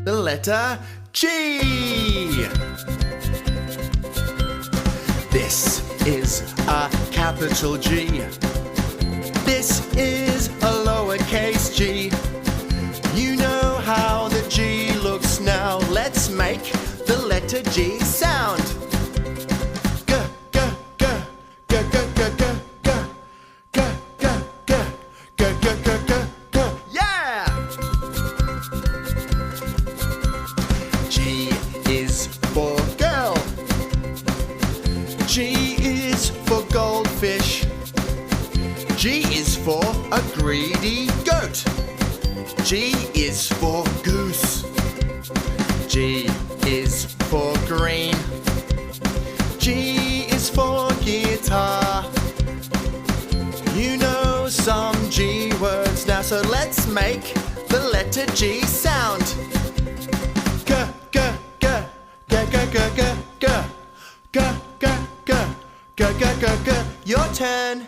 the letter G. This is a capital G. This is a lowercase g. You know how the G looks now. Let's make the letter G sound. G, g, g, g, g, g, g, g, g, g, g, g, g, g, g, g. Yeah! G is for girl. G is for goldfish. G is for a greedy goat. G is for goose. G is for green. G is for guitar. You know some G words now, so let's make the letter G sound. G, g, g, g, g, g, g, g, g, g, g, g, g, g, g, g. Your turn.